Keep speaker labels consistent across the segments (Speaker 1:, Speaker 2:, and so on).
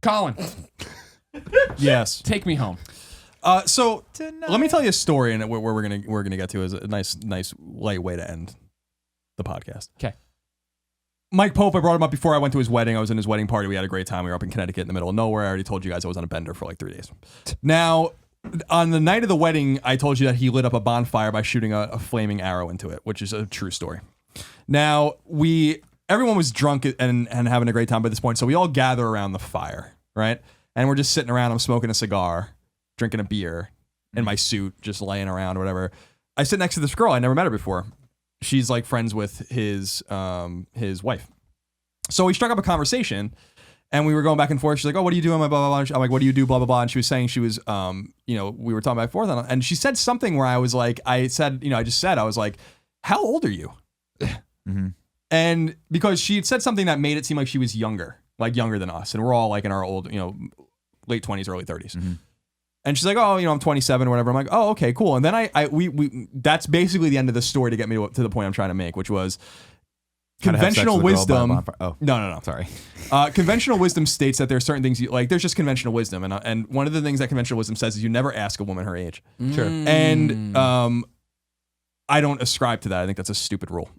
Speaker 1: Colin.
Speaker 2: Yes.
Speaker 1: Take me home.
Speaker 2: So let me tell you a story, and where we're gonna get to is a nice light way to end the podcast.
Speaker 1: Okay.
Speaker 2: Mike Pope, I brought him up before I went to his wedding. I was in his wedding party. We had a great time. We were up in Connecticut in the middle of nowhere. I already told you guys I was on a bender for like 3 days. Now, on the night of the wedding, I told you that he lit up a bonfire by shooting a flaming arrow into it, which is a true story. Now, everyone was drunk and having a great time by this point, so we all gather around the fire, right? And we're just sitting around. I'm smoking a cigar, drinking a beer in my suit, just laying around or whatever. I sit next to this girl. I never met her before. She's like friends with his wife. So we struck up a conversation, and we were going back and forth. She's like, "Oh, what do you do?" Blah blah blah. I'm like, "What do you do?" Blah blah blah. And she was saying she was, we were talking back and forth, and she said something where I was like, I was like, "How old are you?" Mm-hmm. And because she had said something that made it seem like she was younger than us, and we're all like in our old, late 20s, early 30s. Mm-hmm. And she's like, "Oh, I'm 27 or whatever." I'm like, "Oh, okay, cool." And then we that's basically the end of the story to get me to the point I'm trying to make, which was conventional wisdom. No.
Speaker 3: Sorry.
Speaker 2: Conventional wisdom states that there are certain things there's just conventional wisdom, and one of the things that conventional wisdom says is you never ask a woman her age.
Speaker 3: Sure.
Speaker 2: And I don't ascribe to that. I think that's a stupid rule.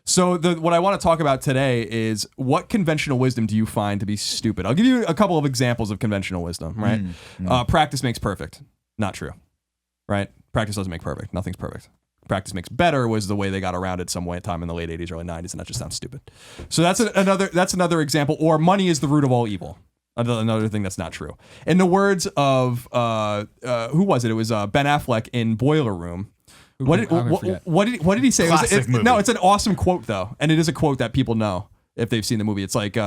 Speaker 2: So what I want to talk about today is, what conventional wisdom do you find to be stupid? I'll give you a couple of examples of conventional wisdom, right? Practice makes perfect. Not true, right? Practice doesn't make perfect. Nothing's perfect. Practice makes better was the way they got around it some time in the late 80s, early 90s, and that just sounds stupid. So that's another example. Or money is the root of all evil. Another thing that's not true. In the words of who was it? It was Ben Affleck in Boiler Room. What did he say? It's an awesome quote though, and it is a quote that people know if they've seen the movie. It's like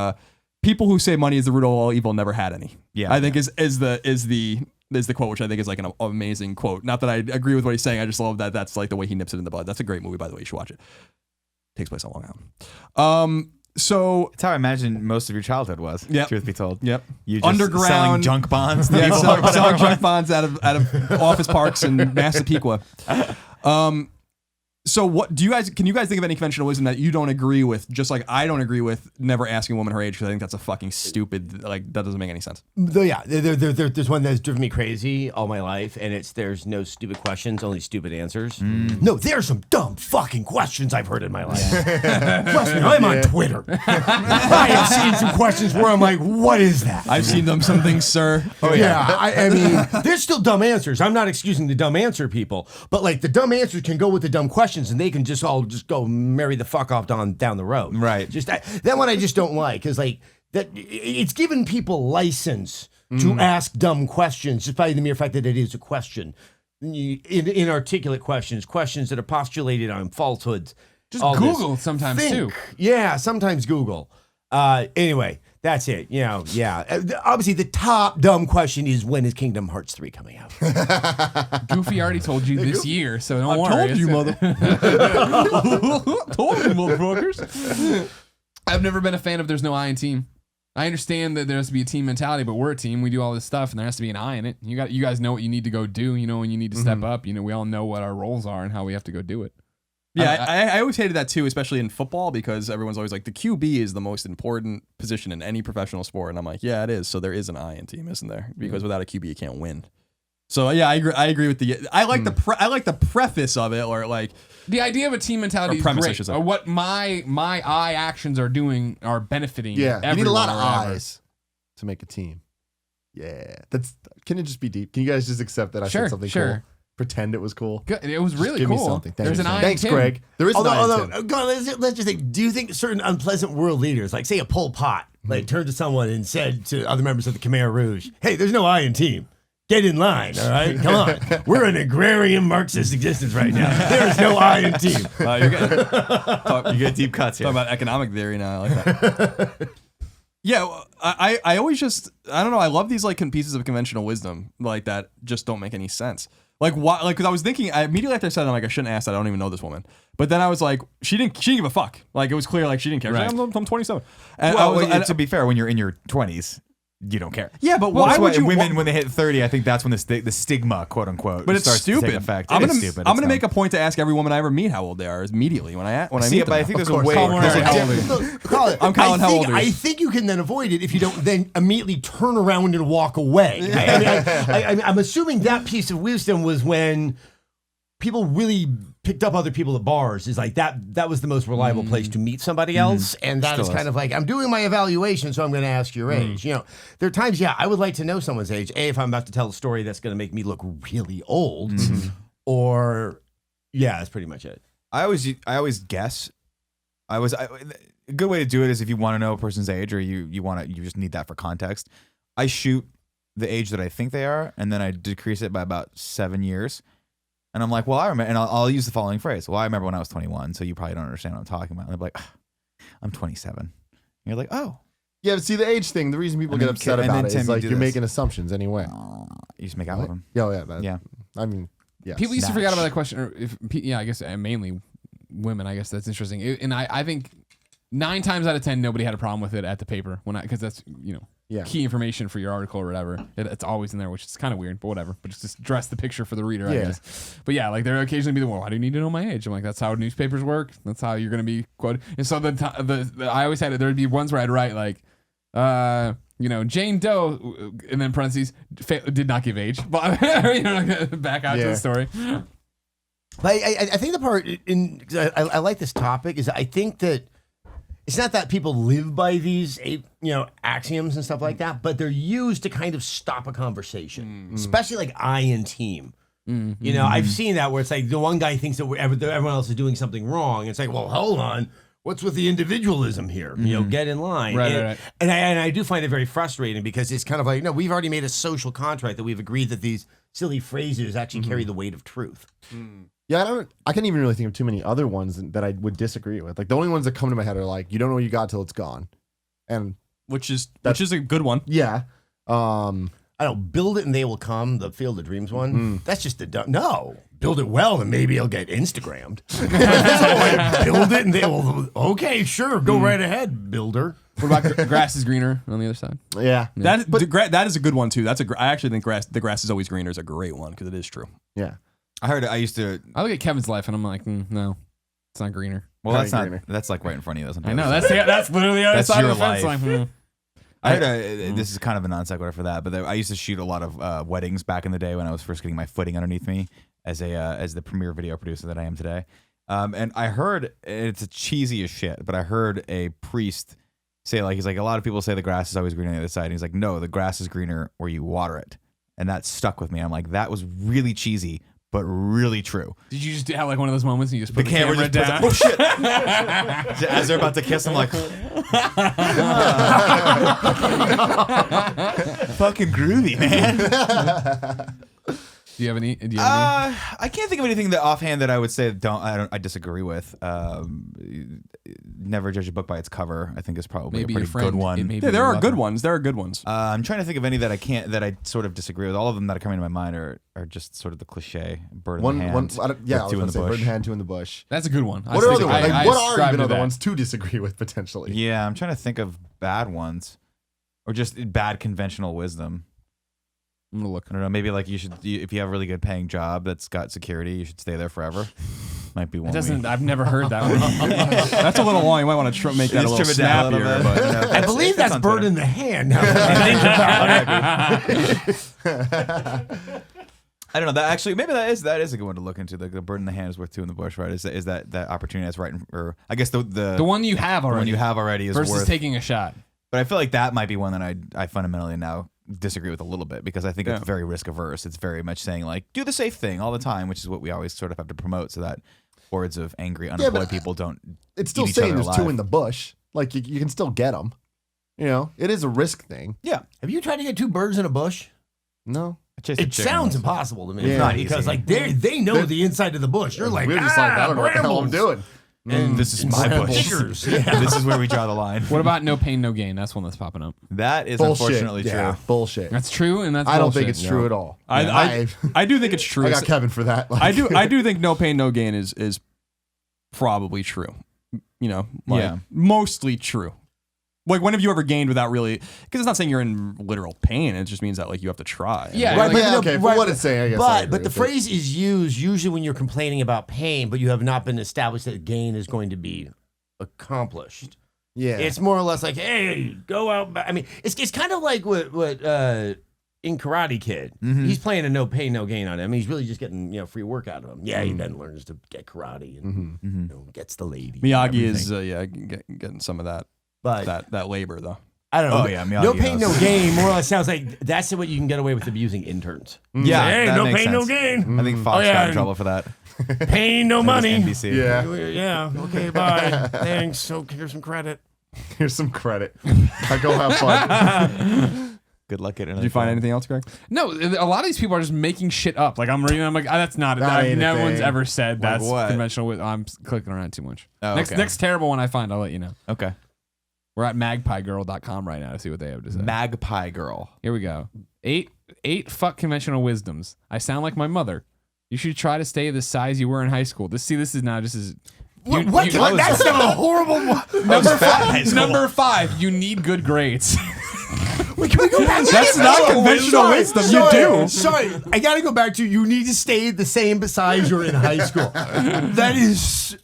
Speaker 2: people who say money is the root of all evil never had any. Yeah, I think is the quote, which I think is like an amazing quote. Not that I agree with what he's saying. I just love that that's like the way he nips it in the bud. That's a great movie, by the way. You should watch it. Takes place on Long Island. So
Speaker 3: it's how I imagine most of your childhood was.
Speaker 2: Yep.
Speaker 3: Truth be told.
Speaker 2: Yep.
Speaker 3: You just
Speaker 2: underground
Speaker 3: selling junk bonds.
Speaker 2: Selling junk bonds out of office parks in Massapequa. So can you guys think of any conventional wisdom that you don't agree with, just like I don't agree with never asking a woman her age, because I think that's a fucking stupid, that doesn't make any sense.
Speaker 4: There's one that's driven me crazy all my life, and there's no stupid questions, only stupid answers. No, there's some dumb fucking questions I've heard in my life. Trust me, I'm on Twitter. I have seen some questions where I'm like, what is that?
Speaker 2: I've seen some things, sir.
Speaker 4: Oh yeah. I mean, there's still dumb answers. I'm not excusing the dumb answer people, but like the dumb answers can go with the dumb questions, and they can just go marry the fuck off down the road.
Speaker 3: Right.
Speaker 4: Just that one I just don't like, is like that it's giving people license to ask dumb questions just by the mere fact that it is a question. Inarticulate questions that are postulated on falsehoods.
Speaker 1: Just Google sometimes too.
Speaker 4: Yeah, sometimes Google. Anyway, that's it. Obviously the top dumb question is, when is Kingdom Hearts 3 coming out?
Speaker 1: Goofy already told you this year, so don't worry.
Speaker 2: I told you, motherfuckers.
Speaker 1: I've never been a fan of there's no I in team. I understand that there has to be a team mentality, but we're a team. We do all this stuff, and there has to be an I in it. You guys know what you need to go do. When you need to step up. We all know what our roles are and how we have to go do it.
Speaker 2: Yeah, I always hated that too, especially in football, because everyone's always like, the QB is the most important position in any professional sport. And I'm like, yeah, it is. So there is an I in team, isn't there? Because without a QB, you can't win. So yeah, I agree with I like the preface of it, or like
Speaker 1: the idea of a team mentality is great. Or what my I actions are doing are benefiting.
Speaker 5: Yeah, you need a lot of
Speaker 1: eyes
Speaker 5: eyes to make a team. Yeah, can it just be deep? Can you guys just accept that I said something cool? Pretend it was cool.
Speaker 1: Good. It was really
Speaker 5: give
Speaker 1: cool.
Speaker 5: Me something.
Speaker 1: There's an I in
Speaker 5: Thanks,
Speaker 1: Tim.
Speaker 5: Greg. There is
Speaker 4: although let's just say, do you think certain unpleasant world leaders, like say a Pol Pot, turned to someone and said to other members of the Khmer Rouge, "Hey, there's no I in team. Get in line, all right? Come on. We're an agrarian Marxist existence right now. There is no I in team."
Speaker 3: You get deep cuts here.
Speaker 2: Talking about economic theory now. I like that. Yeah, I always I don't know. I love these pieces of conventional wisdom like that just don't make any sense. Like why? Like, because I was thinking immediately after I said it, I'm like, I shouldn't ask that. I don't even know this woman. But then I was like, she didn't give a fuck. Like, it was clear, like she didn't care.
Speaker 3: Right.
Speaker 2: She's like, I'm 27. And
Speaker 3: to be fair, when you're in your 20s, you don't care.
Speaker 2: Yeah, but
Speaker 3: Well,
Speaker 2: why
Speaker 3: that's
Speaker 2: would you?
Speaker 3: women when they hit 30? I think that's when the stigma, quote unquote,
Speaker 2: But it's
Speaker 3: starts to take
Speaker 2: stupid.
Speaker 3: effect.
Speaker 2: I'm
Speaker 3: It
Speaker 2: gonna
Speaker 3: is stupid.
Speaker 2: I'm
Speaker 3: It's
Speaker 2: gonna make
Speaker 3: dumb.
Speaker 2: a point to ask every woman I ever meet how old they are immediately when I
Speaker 3: See,
Speaker 2: meet
Speaker 3: but I
Speaker 2: them.
Speaker 3: think there's a
Speaker 4: course.
Speaker 3: way.
Speaker 1: Colin
Speaker 3: There's a
Speaker 1: Moriarty, how
Speaker 3: difference.
Speaker 1: old are you?
Speaker 4: Look, Colin,
Speaker 2: I'm Colin, how old are you?
Speaker 4: I think you can then avoid it if you don't then immediately turn around and walk away. I'm assuming that piece of wisdom was when people really picked up other people at bars. Is like that was the most reliable place to meet somebody else, and that is kind of like, I'm doing my evaluation, so I'm going to ask your age. You know, there are times, I would like to know someone's age. If I'm about to tell a story that's going to make me look really old, or that's pretty much it.
Speaker 3: I always guess. A good way to do it is if you want to know a person's age or you just need that for context. I shoot the age that I think they are, and then I decrease it by about 7 years. And I'm like, well, I remember, and I'll use the following phrase. Well, I remember when I was 21, so you probably don't understand what I'm talking about. And they're like, I'm 27. And you're like, oh.
Speaker 5: Yeah, but see, the age thing, the reason people get upset about it is like you're making assumptions anyway.
Speaker 3: You just make out with them.
Speaker 5: Yeah. I mean, yeah.
Speaker 1: People used to forget about that question. Or I guess mainly women. I guess that's interesting. And I think 9 times out of 10, nobody had a problem with it at the paper because that's key information for your article or whatever. It's always in there, which is kind of weird, but whatever. But just dress the picture for the reader, I guess. But like there occasionally be why do you need to know my age? I'm like, that's how newspapers work. That's how you're going to be quoted. And so I always had it. There'd be ones where I'd write like, Jane Doe, and then parentheses, did not give age. But back out to the story.
Speaker 4: But I think the part I like this topic is I think that it's not that people live by these axioms and stuff like that, but they're used to kind of stop a conversation, especially like I and team. I've seen that where it's like the one guy thinks that everyone else is doing something wrong. It's like, well, hold on. What's with the individualism here? Get in line.
Speaker 1: Right.
Speaker 4: And I do find it very frustrating because it's kind of like, we've already made a social contract that we've agreed that these silly phrases actually carry the weight of truth.
Speaker 5: Yeah, I can't even really think of too many other ones that I would disagree with. Like the only ones that come to my head are like, you don't know what you got till it's gone. And
Speaker 2: which is a good one.
Speaker 5: Yeah.
Speaker 4: I don't build it and they will come, the Field of Dreams one. That's just no. Build it well and maybe it'll get Instagrammed. Build it and they will, okay, sure, go right ahead, builder.
Speaker 1: What about grass is greener on the other side?
Speaker 5: Yeah.
Speaker 2: That is a good one too. I actually think the grass is always greener is a great one because it is true.
Speaker 5: Yeah.
Speaker 3: I look
Speaker 1: at Kevin's life and I'm like, no, it's not greener.
Speaker 3: Well, that's not greener. That's like right in front of you.
Speaker 1: I know that's literally the other side of the fence. Like,
Speaker 3: I heard this is kind of a non sequitur for that, but I used to shoot a lot of weddings back in the day when I was first getting my footing underneath me as the premier video producer that I am today. And I heard, it's cheesy as shit, but I heard a priest say he's like, a lot of people say the grass is always greener on the other side. And he's like, no, the grass is greener where you water it. And that stuck with me. I'm like, that was really cheesy, but really true.
Speaker 1: Did you just have like one of those moments and you just put the
Speaker 3: camera just
Speaker 1: down?
Speaker 3: Oh shit! As they're about to kiss, I'm like, fucking groovy, man.
Speaker 1: Do you have any?
Speaker 3: I can't think of anything that offhand that I would say I disagree with. Never judge a book by its cover, I think is probably a pretty good one.
Speaker 2: Yeah, there are good ones.
Speaker 3: I'm trying to think of any that I sort of disagree with. All of them that are coming to my mind are just sort of the cliche bird in the hand.
Speaker 5: Two in the bush. Bird in hand, two in the bush.
Speaker 1: That's a good one.
Speaker 5: What are other ones? What are even other ones to disagree with potentially?
Speaker 3: Yeah, I'm trying to think of bad ones, or just bad conventional wisdom.
Speaker 1: I'm gonna look.
Speaker 3: I don't know. Maybe like if you have a really good paying job that's got security, you should stay there forever. Might be one.
Speaker 1: I've never heard that one.
Speaker 2: That's a little long. You might want to make that a little snappier. But,
Speaker 4: I believe that's bird in the hand. Now that I think about it.
Speaker 3: I don't know. That actually, maybe that is a good one to look into. The bird in the hand is worth two in the bush, right? Is that opportunity that's right? Or I guess the
Speaker 1: one you have already.
Speaker 3: The one you have already is
Speaker 1: versus
Speaker 3: worth
Speaker 1: taking a shot.
Speaker 3: But I feel like that might be one that I fundamentally now disagree with a little bit because I think it's very risk averse. It's very much saying like do the safe thing all the time, which is what we always sort of have to promote, so that hordes of angry unemployed people don't.
Speaker 5: It's still saying there's two in the bush. Like you can still get them. You know, it is a risk thing.
Speaker 3: Yeah.
Speaker 4: Have you tried to get two birds in a bush?
Speaker 5: No.
Speaker 4: It sounds impossible to me.
Speaker 5: Yeah.
Speaker 4: It's not because like they know the inside of the bush. You're like,
Speaker 5: we're just like, I don't know what the hell I'm doing.
Speaker 3: And this is my bush. This is where we draw the line.
Speaker 1: What about no pain, no gain? That's one that's popping up.
Speaker 3: That is
Speaker 5: bullshit.
Speaker 3: Unfortunately true.
Speaker 5: Yeah, bullshit.
Speaker 1: That's true, and that's
Speaker 5: I don't
Speaker 1: bullshit.
Speaker 5: think it's true at all.
Speaker 2: I do think it's true.
Speaker 5: I got Kevin for that.
Speaker 2: I do think no pain, no gain is probably true. You know, mostly true. Like, when have you ever gained without really? Because it's not saying you're in literal pain. It just means that like you have to try.
Speaker 1: Yeah,
Speaker 5: Right,
Speaker 1: like,
Speaker 5: yeah, okay. For what it's saying, I guess. I agree
Speaker 4: But the
Speaker 5: with it.
Speaker 4: phrase is used usually when you're complaining about pain, but you have not been established that gain is going to be accomplished.
Speaker 5: Yeah.
Speaker 4: It's more or less like, hey, go out. I mean, it's kind of like what in Karate Kid, he's playing a no pain, no gain on him. I mean, he's really just getting free work out of him. Yeah, he then learns to get karate and gets the lady.
Speaker 2: Miyagi is getting some of that
Speaker 4: but
Speaker 2: that labor though.
Speaker 4: I don't know.
Speaker 3: Oh, yeah, Miyagi
Speaker 4: no pain,
Speaker 3: knows.
Speaker 4: no gain. More or less sounds like that's what you can get away with abusing interns.
Speaker 3: Yeah,
Speaker 4: Hey,
Speaker 3: that
Speaker 4: no
Speaker 3: makes
Speaker 4: pain, no
Speaker 3: sense.
Speaker 4: gain.
Speaker 3: I think Fox
Speaker 4: yeah,
Speaker 3: got in trouble for that.
Speaker 4: Pain, no money.
Speaker 3: NBC.
Speaker 5: Yeah.
Speaker 4: Yeah. Okay. Bye. Thanks. So here's some credit.
Speaker 5: Here's some credit. I go have fun.
Speaker 3: Good luck getting it.
Speaker 2: Did you find anything else, Greg?
Speaker 1: no, a lot of these people are just making shit up. Like I'm reading, I'm like, that's not.
Speaker 5: That ain't a
Speaker 1: No one's
Speaker 5: thing.
Speaker 1: ever said
Speaker 3: Like
Speaker 1: that's
Speaker 3: what?
Speaker 1: conventional. I'm clicking around too much.
Speaker 3: Oh, okay.
Speaker 1: Next terrible one I find, I'll let you know.
Speaker 3: Okay.
Speaker 1: We're at magpiegirl.com right now to see what they have to say.
Speaker 3: Magpie girl.
Speaker 1: Here we go. Eight fuck conventional wisdoms. I sound like my mother. You should try to stay the size you were in high school. This is
Speaker 4: What? That's not a horrible one.
Speaker 1: number 5. You need good grades.
Speaker 4: Can we go back?
Speaker 2: That's not conventional wisdom. You do.
Speaker 4: Sorry, I got to go back to you need to stay the same size you're in high school. That is,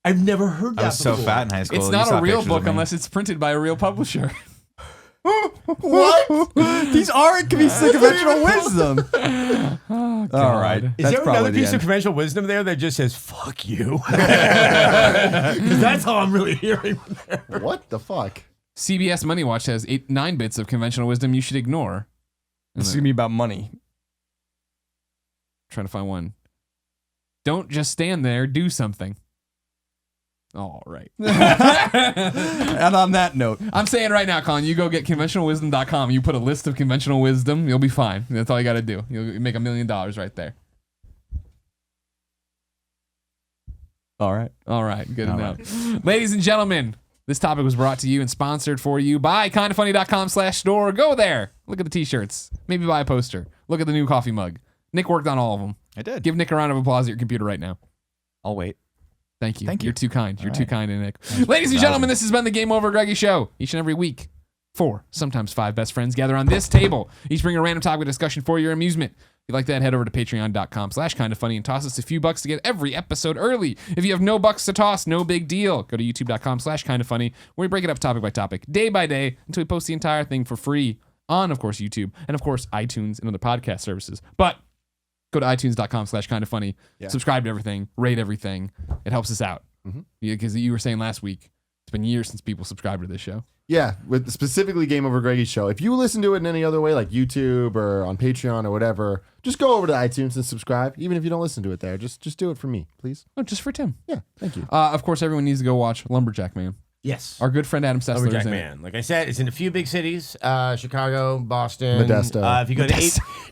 Speaker 4: I've never heard that
Speaker 3: I was so
Speaker 4: before.
Speaker 3: fat in high school.
Speaker 1: It's
Speaker 3: You
Speaker 1: not
Speaker 3: saw
Speaker 1: a real
Speaker 3: pictures
Speaker 1: book
Speaker 3: of me.
Speaker 1: unless it's printed by a real publisher.
Speaker 2: What? These aren't conventional wisdom. All right.
Speaker 4: Is
Speaker 2: That's
Speaker 4: there
Speaker 2: probably
Speaker 4: another
Speaker 2: the
Speaker 4: piece
Speaker 2: end.
Speaker 4: of conventional wisdom there that just says "fuck you"? 'Cause that's all I'm really hearing.
Speaker 5: What the fuck?
Speaker 1: CBS Money Watch has 9 bits of conventional wisdom you should ignore.
Speaker 2: This is gonna be about money.
Speaker 1: Trying to find one. Don't just stand there, do something. All right.
Speaker 2: And on that note,
Speaker 1: I'm saying right now, Colin, you go get conventionalwisdom.com. You put a list of conventional wisdom, you'll be fine. That's all you got to do. You'll make $1 million right there.
Speaker 2: all right.
Speaker 1: All right, good enough. Ladies and gentlemen, this topic was brought to you and sponsored for you by kindafunny.com/store. Go there. Look at the t-shirts. Maybe buy a poster. Look at the new coffee mug. Nick worked on all of them.
Speaker 3: I did.
Speaker 1: Give Nick a round of applause at your computer right now.
Speaker 3: I'll wait.
Speaker 1: Thank you.
Speaker 3: Thank you.
Speaker 1: You're too kind. You're
Speaker 3: All
Speaker 1: too
Speaker 3: right.
Speaker 1: kind, Nick. Ladies and gentlemen, this has been the Game Over Greggy Show. Each and every week, 4, sometimes 5 best friends gather on this table. Each bring a random topic of discussion for your amusement. If you like that, head over to patreon.com/kindafunny and toss us a few bucks to get every episode early. If you have no bucks to toss, no big deal. Go to youtube.com/kindafunny where we break it up topic by topic, day by day, until we post the entire thing for free on, of course, YouTube and, of course, iTunes and other podcast services. But go to itunes.com/kindafunny. Subscribe to everything. Rate everything. It helps us out. Because you were saying last week, it's been years since people subscribe to this show.
Speaker 5: Yeah, with specifically Game Over Greggy's show. If you listen to it in any other way, like YouTube or on Patreon or whatever, just go over to iTunes and subscribe. Even if you don't listen to it there, just do it for me, please.
Speaker 1: Oh, just for Tim.
Speaker 5: Yeah, thank you.
Speaker 1: Of course, everyone needs to go watch Lumberjack Man.
Speaker 4: Yes.
Speaker 1: Our good friend Adam Sessler is
Speaker 4: Lumberjack
Speaker 1: in it.
Speaker 4: Man. Like I said, it's in a few big cities: Chicago, Boston,
Speaker 5: Modesto.
Speaker 4: If you go to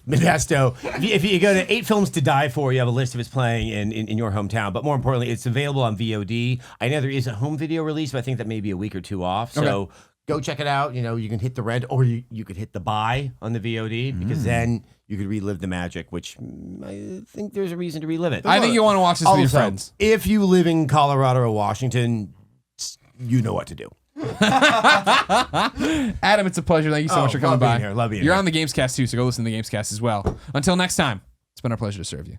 Speaker 4: Modesto, if you go to 8 Films to Die For, you have a list of it's playing in your hometown. But more importantly, it's available on VOD. I know there is a home video release, but I think that may be a week or 2 off. So go check it out. You know, you can hit the rent or you could hit the buy on the VOD because then you could relive the magic, which I think there's a reason to relive it.
Speaker 1: I think you want to watch this with your
Speaker 4: Also,
Speaker 1: friends.
Speaker 4: if you live in Colorado or Washington, you know what to do.
Speaker 1: Adam, it's a pleasure. Thank you so much for coming
Speaker 4: love being
Speaker 1: by.
Speaker 4: here, love being
Speaker 1: You're
Speaker 4: here.
Speaker 1: on the Gamescast too, so go listen to the Gamescast as well. Until next time, it's been our pleasure to serve you.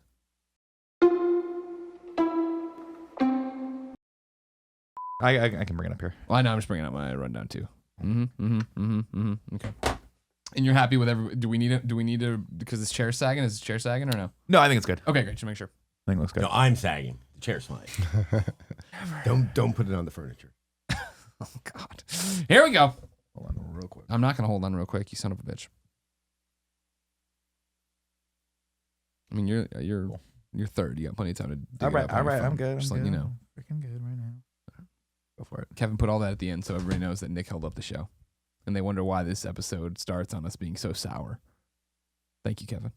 Speaker 3: I can bring it up here.
Speaker 1: Well, I know I'm just bringing up my rundown too. Okay. And you're happy with every? Do we need to? Because this chair's sagging. Is the chair sagging or no?
Speaker 3: No, I think it's good.
Speaker 1: Okay, great. Just make sure.
Speaker 3: I think it looks good.
Speaker 4: No, I'm sagging. The chair's fine. don't put it on the furniture.
Speaker 1: Oh God. Here we go.
Speaker 4: Hold on real quick.
Speaker 1: I'm not gonna hold on real quick. You son of a bitch. I mean, you're third. You got plenty of time to. Dig
Speaker 3: All
Speaker 1: it
Speaker 3: right,
Speaker 1: up on
Speaker 3: all
Speaker 1: your
Speaker 3: right.
Speaker 1: phone.
Speaker 3: I'm good.
Speaker 1: Just
Speaker 3: I'm
Speaker 1: letting
Speaker 3: good.
Speaker 1: you know.
Speaker 3: Freaking good right now. Go for it.
Speaker 1: Kevin put all that at the end so everybody knows that Nick held up the show. And they wonder why this episode starts on us being so sour. Thank you, Kevin.